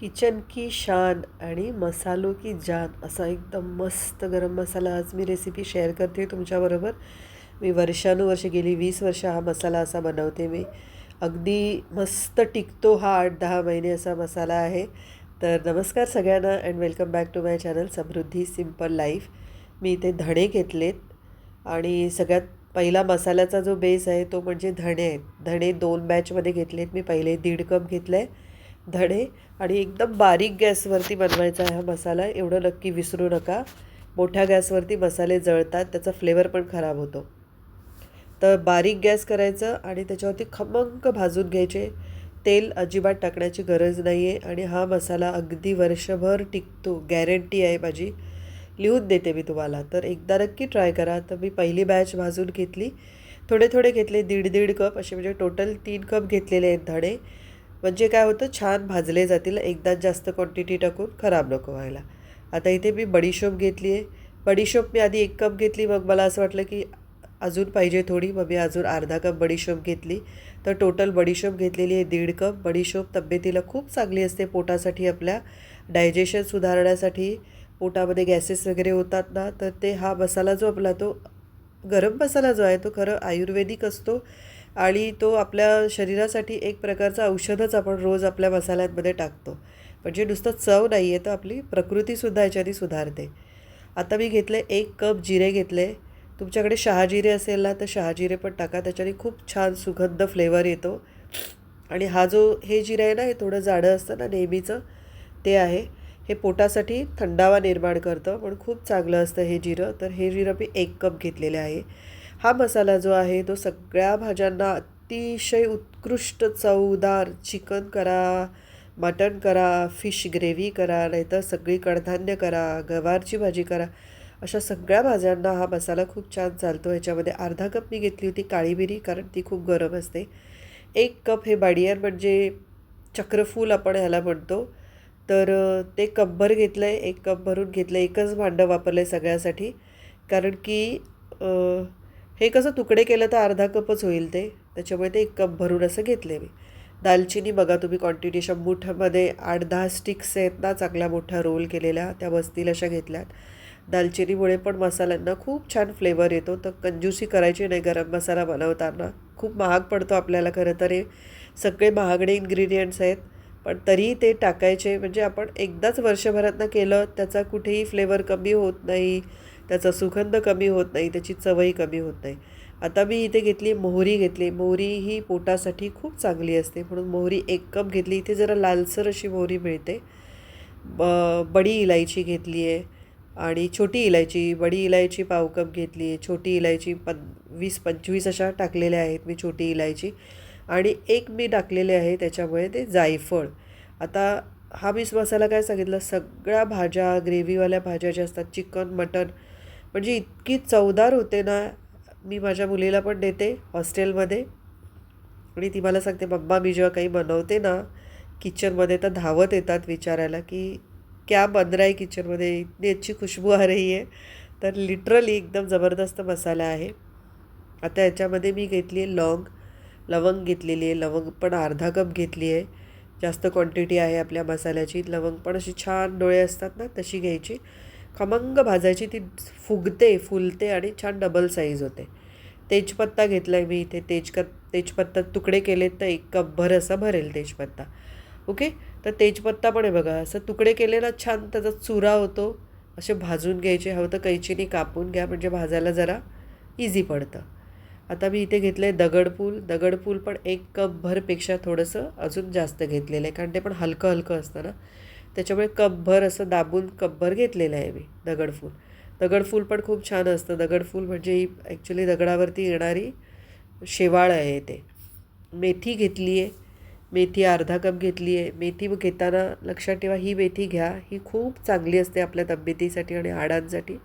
Kitchen की शान आणि मसालों की जान असा एकदम मस्त गरम मसाला आज मी रेसिपी शेअर करते तुमच्याबरोबर. मी वर्षानुवर्षे गेली 20 वर्ष हा मसाला असा बनवते मी. अगदी मस्त टिकतो हा 8-10 महिने असा मसाला आहे. तर नमस्कार सगळ्यांना and welcome back to my channel Samruddhi simple life. मी इथे धणे घेतलेत आणि सगळ्यात पहिला मसाल्याचा जो बेस आहे तो म्हणजे धणे आहेत. धणे 2 बॅचमध्ये घेतलेत मी. पहिले 1.5 कप घेतलं आहे धणे आणि एकदम बारीक गॅसवरती बनवायचा आहे हा मसाला. एवढं नक्की विसरू नका. मोठ्या गॅसवरती मसाले जळतात, त्याचा फ्लेवर पण खराब होतो. तर बारीक गॅस करायचं आणि त्याच्यावरती खमंग भाजून घ्यायचे. तेल अजिबात टाकण्याची गरज नाही आहे आणि हा मसाला अगदी वर्षभर टिकतो, गॅरंटी आहे माझी. लिहून देते मी तुम्हाला, तर एकदा नक्की ट्राय करा. तर मी पहिली बॅच भाजून घेतली. थोडे थोडे घेतले, 1.5-1.5 कप असे, म्हणजे टोटल 3 कप घेतलेले आहेत धणे. म्हणजे काय होतं, छान भाजले जातील. एकदाच जास्त क्वांटिटी टाकून खराब नको व्हायला. आता इथे मी बडीशोप घेतली आहे. बडीशोप मी आधी 1 कप घेतली, मग मला असं वाटलं की अजून पाहिजे थोडी, मग मी अजून अर्धा कप बडीशोप घेतली. तर टोटल बडीशोप घेतलेली आहे 1.5 कप. बडीशोप तब्येतीला खूप चांगली असते, पोटासाठी आपल्या डायजेशन सुधारण्यासाठी. पोटामध्ये गॅसेस वगैरे होतात ना, तर ते हा मसाला जो आपला तो गरम मसाला जो आहे तो खरं आयुर्वेदिक असतो आणि तो आपल्या शरीरासाठी एक प्रकारचं औषधच आपण रोज आपल्या मसाल्यांमध्ये टाकतो. म्हणजे नुसतं चव नाही आहे, तर आपली प्रकृतीसुद्धा याच्याने सुधारते. आता मी घेतले 1 कप जिरे घेतले. तुमच्याकडे शहाजिरे असेल ना तर शहाजिरे पण टाका, त्याच्याने खूप छान सुगंध फ्लेवर येतो. आणि हा जो हे जिरं आहे ना, हे थोडं जाडं असतं ना नेहमीचं, ते आहे. हे पोटासाठी थंडावा निर्माण करतं, पण खूप चांगलं असतं हे जिरं. तर हे जिरं मी 1 कप घेतलेले आहे. हा मसाला जो आहे तो सगळ्या भाज्यांना अतिशय उत्कृष्ट चवदार, चिकन करा, मटण करा, फिश ग्रेव्ही करा, नाहीतर सगळी कडधान्य करा, गवारची भाजी करा, अशा सगळ्या भाज्यांना हा मसाला खूप छान चालतो. ह्याच्यामध्ये अर्धा कप मी घेतली होती काळी मिरी, कारण ती खूप गरम असते. 1 कप हे बाडियर, म्हणजे चक्रफूल आपण ह्याला म्हणतो. तर ते कपभर घेतलं आहे. 1 कप भरून घेतलं आहे. एकच भांडं वापरलं आहे सगळ्यासाठी, कारण की हे कसं तुकडे केलं तर अर्धा कपच होईल ते, त्याच्यामुळे ते 1 कप भरून असं घेतलं आहे मी. दालचिनी बघा तुम्ही क्वांटिटी, शंभूठामध्ये 8-10 स्टिक्स आहेत ना, चांगल्या मोठ्या रोल केलेल्या, त्या बसतील अशा घेतल्यात. दालचिनीमुळे पण मसाल्यांना खूप छान फ्लेवर येतो. तर कंजूसी करायची नाही गरम मसाला बनवताना. खूप महाग पडतो आपल्याला खरं तर. हे सगळे महागडे इन्ग्रेडियंट्स आहेत, पण तरीही ते टाकायचे. म्हणजे आपण एकदाच वर्षभरातनं केलं, त्याचा कुठेही फ्लेवर कमी होत नाही, त्याचा सुगंध कमी होत नाही, त्याची चवही कमी होत नाही. आता मी इथे घेतली मोहरी घेतली. मोहरी ही पोटासाठी खूप चांगली असते, म्हणून मोहरी 1 कप घेतली. इथे जरा लालसर अशी मोहरी मिळते. बडी इलायची घेतली आहे आणि छोटी इलायची. बडी इलायची 1/4 कप घेतली आहे. छोटी इलायची 20-25 अशा टाकलेल्या आहेत मी छोटी इलायची. आणि एक मी टाकलेले आहे त्याच्यामुळे ते जायफळ. आता हा मिक्स मसाला काय सांगितलं, सगळ्या भाज्या, ग्रेव्हीवाल्या भाज्या ज्या असतात, चिकन, मटण, म्हणजे इतकी चवदार होते ना. मी माझ्या मुलीला पण देते हॉस्टेलमध्ये आणि ती मला सांगते, मम्मा मी जेव्हा काही बनवते ना किचनमध्ये, तर धावत येतात विचारायला की क्या बन रहा है किचनमध्ये, इतनी अच्छी खुशबू आ रही है. तर लिटरली एकदम जबरदस्त मसाला आहे. आता याच्यामध्ये मी घेतली आहे लवंग घेतलेली आहे. लवंग पण अर्धा कप घेतली आहे. जास्त क्वांटिटी आहे आपल्या मसाल्याची. लवंग पण अशी छान डोळे असतात ना तशी घ्यायची, खमंग भाजायची. ती फुलते आणि छान डबल साईज होते. तेजपत्ता घेतला आहे मी इथे. तेजपत्ता तुकडे केलेत तर 1 कपभर असं भरेल तेजपत्ता. ओके. तर तेजपत्ता पण आहे बघा, असं तुकडे केले ना, छान त्याचा चुरा होतो. असे भाजून घ्यायचे. हवं तर कैचीने कापून घ्या, म्हणजे भाजायला जरा इझी पडतं. आता मी इथे घेतलं आहे दगडफूल. दगडफूल पण 1 कपभरपेक्षा थोडंसं अजून जास्त घेतलेलं आहे, कारण ते पण हलकं हलकं असतं ना, त्याच्यामुळे कपभर असं दाबून कपभर घेतलेलं आहे मी दगडफूल. दगडफूल पण खूप छान असतं. दगडफूल म्हणजे ही ॲक्च्युली दगडावरती येणारी शेवाळ आहे ते. मेथी घेतली आहे. मेथी अर्धा कप घेतली आहे. मेथी घेताना लक्षात ठेवा, ही मेथी घ्या, ही खूप चांगली असते आपल्या तब्येतीसाठी आणि हाडांसाठी.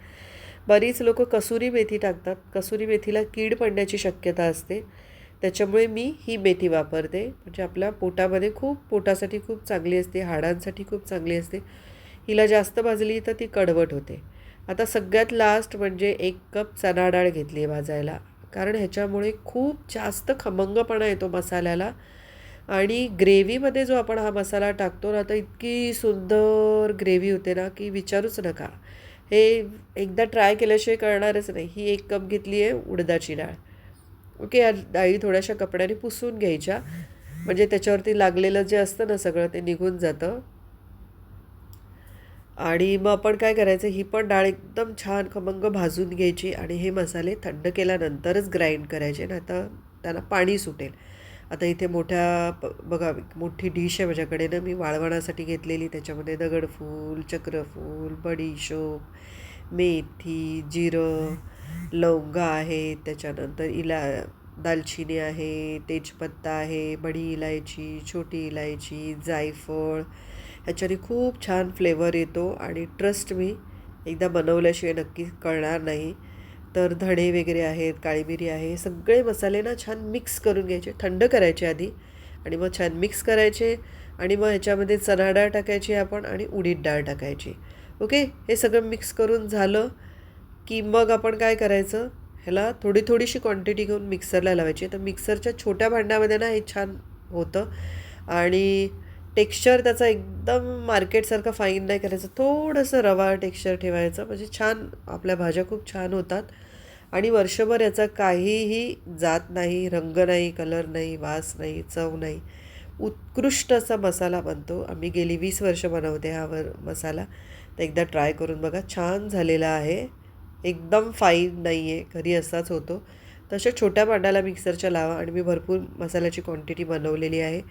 बरीच लोकं कसुरी मेथी टाकतात. कसुरी मेथीला कीड पडण्याची शक्यता असते, त्याच्यामुळे मी ही मेथी वापरते. म्हणजे आपल्या पोटासाठी खूप चांगली असते, हाडांसाठी खूप चांगली असते. हिला जास्त भाजली तर ती कडवट होते. आता सगळ्यात लास्ट म्हणजे 1 कप चणा डाळ घेतली आहे भाजायला, कारण ह्याच्यामुळे खूप जास्त खमंगपणा येतो मसाल्याला. आणि ग्रेव्हीमध्ये जो आपण हा मसाला टाकतो ना, तर इतकी सुंदर ग्रेव्ही होते ना, की विचारूच नका. हे एकदा ट्राय केल्याशिवाय कळणारच नाही. ही 1 कप घेतली आहे उडदाची डाळ. ओके, या डाळी थोड्याशा कपड्याने पुसून घ्यायच्या, म्हणजे त्याच्यावरती लागलेलं जे असतं ना सगळं ते निघून जातं. आणि मग आपण काय करायचं, ही पण डाळ एकदम छान खमंग भाजून घ्यायची आणि हे मसाले थंड केल्यानंतरच ग्राइंड करायचे ना, तर त्यांना पाणी सुटेल. आता इथे बघा मोठी डिश आहे माझ्याकडे ना, मी वाळवणासाठी घेतलेली. त्याच्यामध्ये दगडफूल, चक्रफूल, बडीशोप, मेथी, जिरं, लवंगा आहे, त्याच्यानंतर दालचिनी आहे, तेजपत्ता आहे, बडी इलायची, छोटी इलायची, जायफळ. ह्याच्याने खूप छान फ्लेवर येतो आणि ट्रस्ट मी, एकदा बनवल्याशिवाय नक्की कळणार नाही. तर धणे वगैरे आहेत, काळी मिरी आहे, सगळे मसाले ना छान मिक्स करून घ्यायचे, थंड करायचे आधी आणि मग छान मिक्स करायचे आणि मग ह्याच्यामध्ये चणा डाळ टाकायची आपण आणि उडीद डाळ टाकायची. ओके, हे सगळं मिक्स करून झालं की मग आपण काय करायचं, ह्याला थोडीशी क्वांटिटी घेऊन मिक्सरला लावायची. तर मिक्सरच्या छोट्या भांड्यामध्ये ना हे छान होतं आणि टेक्स्चर त्याचा एकदम मार्केटसारखं फाईन नाही करायचं. थोडंसं रवा टेक्स्चर ठेवायचं, म्हणजे छान आपल्या भाज्या खूप छान होतात आणि वर्षभर याचा काहीही जात नाही, रंग नाही, कलर नाही, वास नाही, चव नाही. उत्कृष्ट असा मसाला बनतो. आम्ही गेली 20 वर्ष बनवते हा मसाला. तर एकदा ट्राय करून बघा. छान झालेला आहे. एकदम फाईन नाही आहे, घरी असाच होतो. तशा छोट्या भांड्याला मिक्सरच्या लावा आणि मी भरपूर मसाल्याची क्वांटिटी बनवलेली आहे.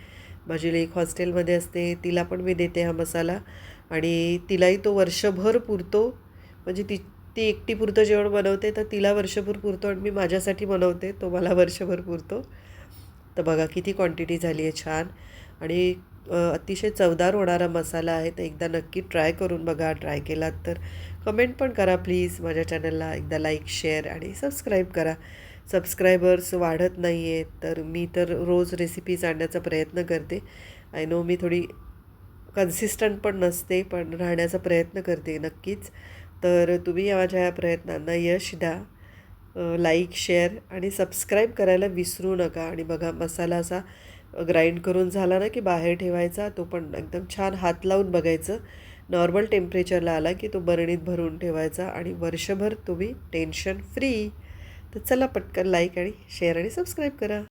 माझी लेक हॉस्टेलमध्ये असते, तिला पण मी देते हा मसाला आणि तिलाही तो वर्षभर पुरतो. म्हणजे ती एकटी पुरतं जेवण बनवते, तर तिला वर्षभर पुरतो आणि मी माझ्यासाठी बनवते, तो मला वर्षभर पुरतो. तर बघा किती क्वांटिटी झाली आहे छान आणि अतिशय चवदार होणारा मसाला आहे. तर एकदा नक्की ट्राय करून बघा. ट्राय केलात तर कमेंट पण करा प्लीज. माझ्या चॅनलला एकदा लाईक, शेअर आणि सबस्क्राईब करा. सबस्क्रायबर्स वाढत नाही आहेत, तर मी तर रोज रेसिपीज आणण्याचा प्रयत्न करते. आय नो मी थोडी कन्सिस्टंट पण नसते, पण राहण्याचा प्रयत्न करते नक्कीच. तर तुम्ही माझ्या या प्रयत्नांना यश द्या. लाईक, शेअर आणि सबस्क्राईब करायला विसरू नका. आणि बघा मसाला असा ग्राइंड करून झाला ना की बाहेर ठेवायचा. तो पण एकदम छान हात लावून बघायचं. नॉर्मल टेम्परेचरला आला की तो बरणीत भरून ठेवायचा आणि वर्षभर तुम्ही टेन्शन फ्री. तर चला पटकन लाईक आणि शेअर आणि सबस्क्राईब करा.